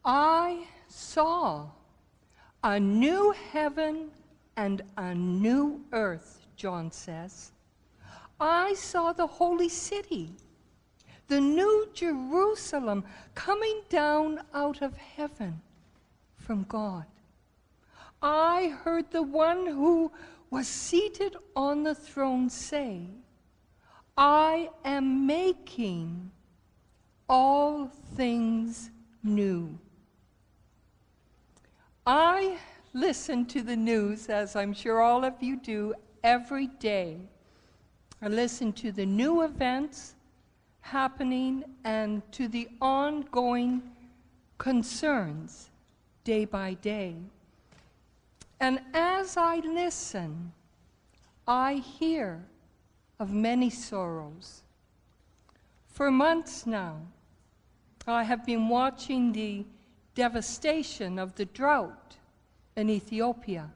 I saw a new heaven and a new earth, John says. I saw the holy city, the new Jerusalem, coming down out of heaven from God. I heard the one who was seated on the throne say, I am making all things new. I listen to the news, as I'm sure all of you do, every day. I listen to the new events happening and to the ongoing concerns day by day. And as I listen, I hear of many sorrows. For months now, I have been watching the devastation of the drought in Ethiopia.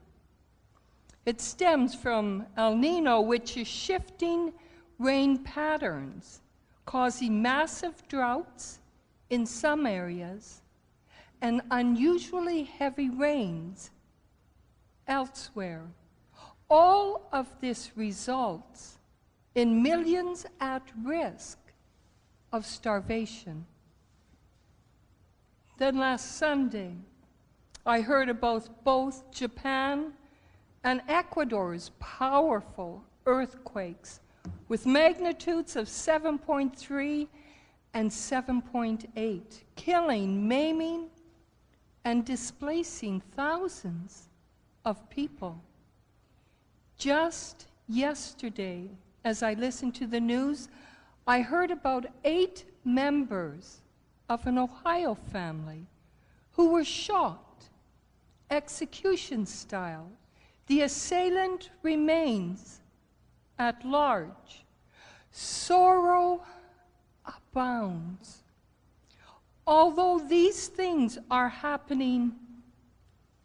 It stems from El Nino, which is shifting rain patterns, causing massive droughts in some areas and unusually heavy rains elsewhere. All of this results in millions at risk of starvation. Then last Sunday, I heard about both Japan and Ecuador's powerful earthquakes with magnitudes of 7.3 and 7.8, killing, maiming, and displacing thousands of people. Just yesterday, as I listened to the news, I heard about 8 members of an Ohio family who were shot, execution style. The assailant remains at large. Sorrow abounds. Although these things are happening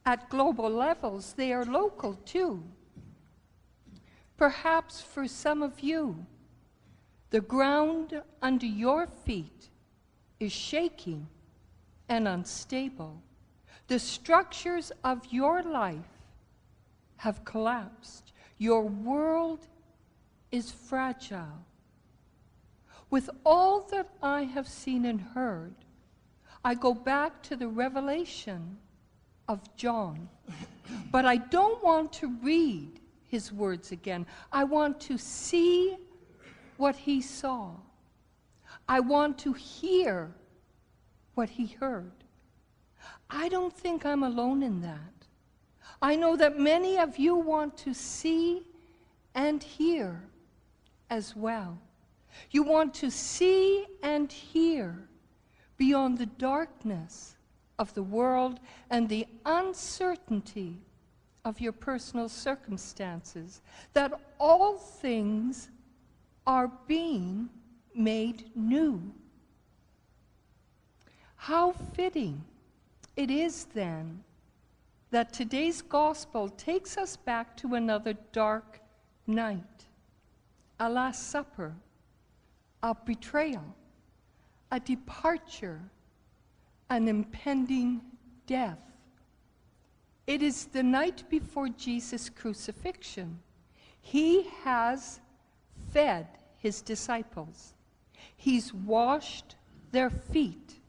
at global levels, they are local too. Perhaps for some of you, the ground under your feet is shaking and unstable. The structures of your life have collapsed. Your world is fragile. With all that I have seen and heard, I go back to the revelation of John. But I don't want to read his words again. I want to see what he saw. I want to hear what he heard. I don't think I'm alone in that. I know that many of you want to see and hear as well. You want to see and hear beyond the darkness of the world and the uncertainty of your personal circumstances, that all things are being made new. How fitting it is then that today's gospel takes us back to another dark night, a Last Supper, a betrayal, a departure, an impending death. It is the night before Jesus' crucifixion. He has fed his disciples. He's washed their feet.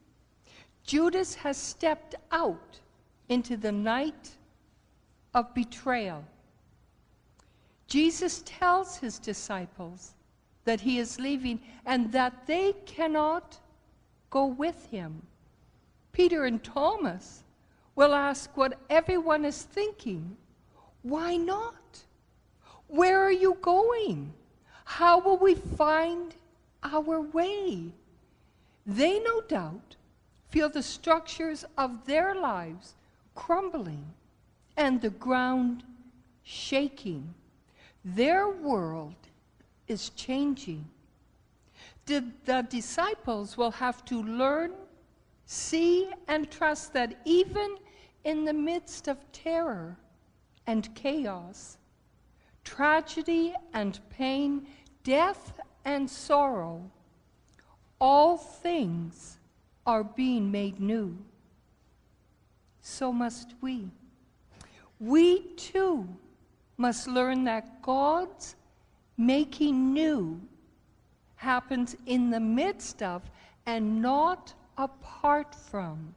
Judas has stepped out into the night of betrayal. Jesus tells his disciples that he is leaving and that they cannot go with him. Peter and Thomas will ask what everyone is thinking. Why not? Where are you going? How will we find our way? They no doubt feel the structures of their lives crumbling and the ground shaking. Their world is changing. The disciples will have to learn, see, and trust that even in the midst of terror and chaos, tragedy and pain, death and sorrow, all things are being made new. so must we. We too must learn that God's making new happens in the midst of and not apart from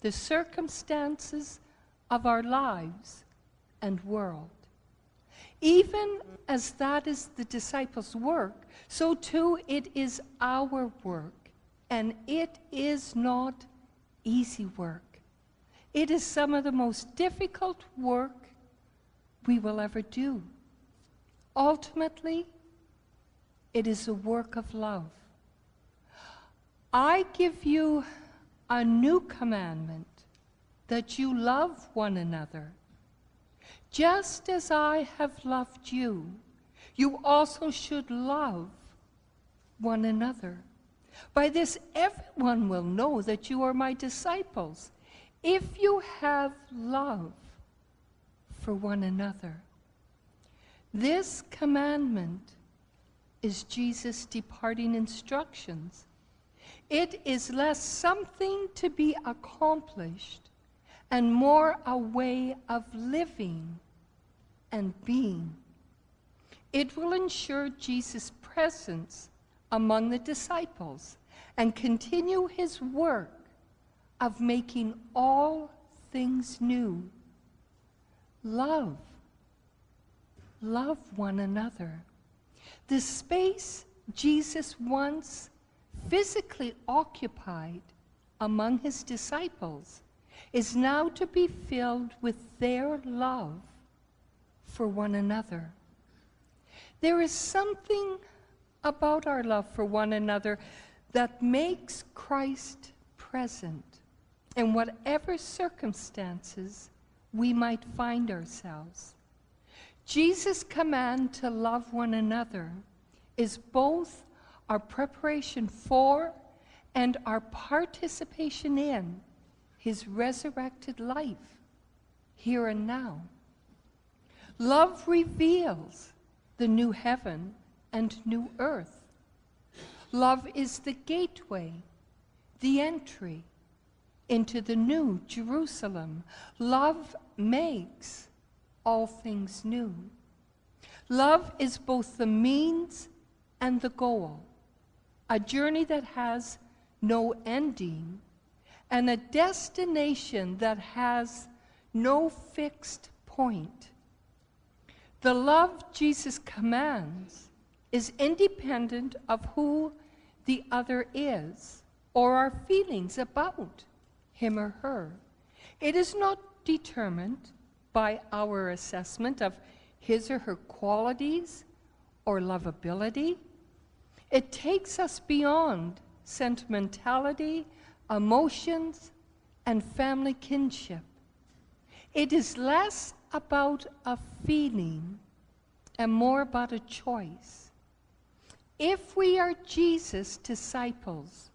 the circumstances of our lives and world. Even as that is the disciples' work, so too it is our work, and it is not easy work. It is some of the most difficult work we will ever do. Ultimately, it is a work of love. I give you a new commandment, that you love one another. Just as I have loved you, you also should love one another. By this, everyone will know that you are my disciples, if you have love for one another. This commandment is Jesus' departing instructions. It is less something to be accomplished and more a way of living and being. It will ensure Jesus' presence among the disciples and continue his work of making all things new. Love one another. The space Jesus once physically occupied among his disciples is now to be filled with their love for one another. There is something about our love for one another that makes Christ present in whatever circumstances we might find ourselves. Jesus' command to love one another is both our preparation for and our participation in his resurrected life, here and now. Love reveals the new heaven and new earth. Love is the gateway, the entry into the new Jerusalem. Love makes all things new. Love is both the means and the goal, a journey that has no ending, and a destination that has no fixed point. The love Jesus commands is independent of who the other is or our feelings about him or her. It is not determined by our assessment of his or her qualities or lovability. It takes us beyond sentimentality, emotions, and family kinship. It is less about a feeling and more about a choice. If we are Jesus' disciples,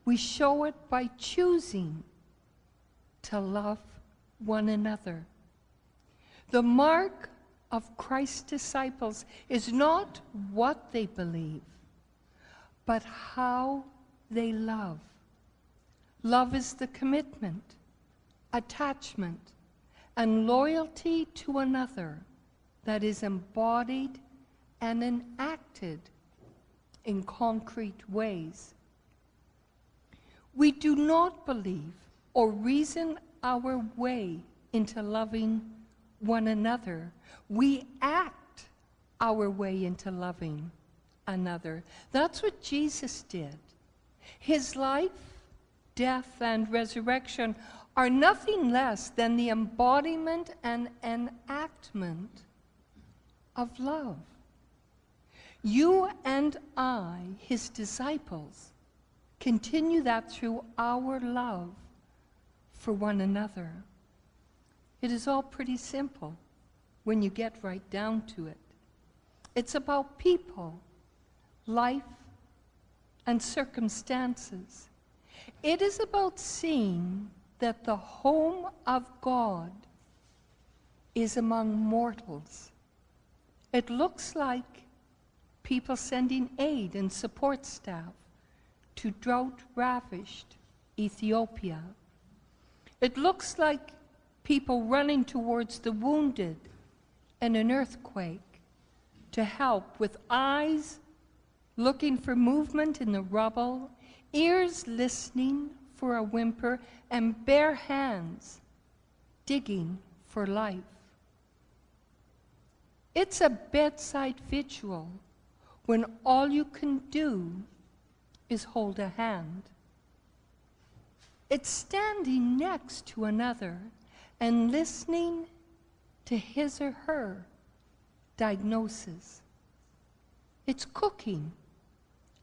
we show it by choosing to love one another. The mark of Christ's disciples is not what they believe, but how they love. Love is the commitment, attachment, and loyalty to another that is embodied and enacted in concrete ways. We do not believe or reason our way into loving one another. We act our way into loving another. That's what Jesus did. His life, death, and resurrection are nothing less than the embodiment and enactment of love. You and I, his disciples, continue that through our love for one another. It is all pretty simple when you get right down to it. It's about people, life, and circumstances. It is about seeing that the home of God is among mortals. It looks like people sending aid and support staff to drought-ravished Ethiopia. It looks like people running towards the wounded in an earthquake to help, with eyes looking for movement in the rubble, ears listening for a whimper, and bare hands digging for life. It's a bedside vigil when all you can do is hold a hand. It's standing next to another and listening to his or her diagnosis. It's cooking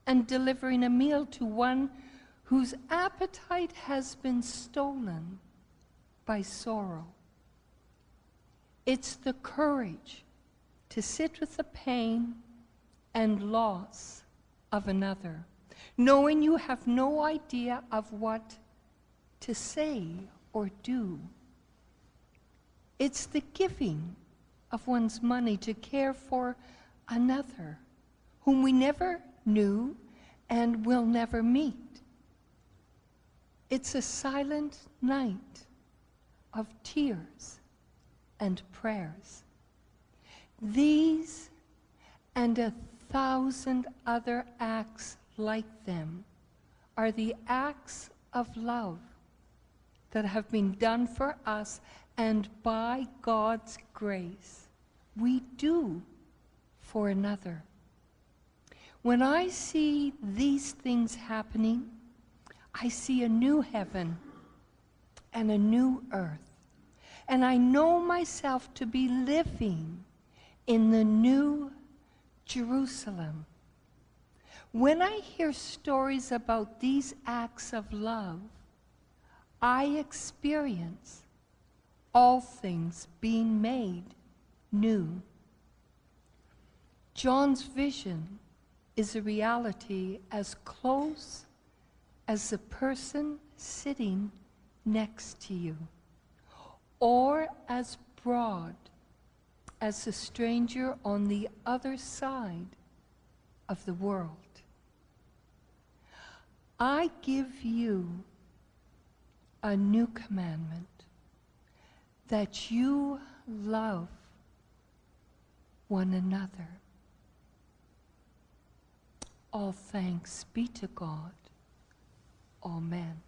and delivering a meal to one whose appetite has been stolen by sorrow. It's the courage to sit with the pain and loss of another, knowing you have no idea of what to say or do. It's the giving of one's money to care for another whom we never knew and will never meet. It's a silent night of tears and prayers. These and 1,000 other acts like them are the acts of love that have been done for us, and by God's grace, we do for another. When I see these things happening, I see a new heaven and a new earth, and I know myself to be living in the new Jerusalem. When I hear stories about these acts of love, I experience all things being made new. John's vision is a reality as close as the person sitting next to you, or as broad as the stranger on the other side of the world. I give you a new commandment, that you love one another. All thanks be to God. Amen.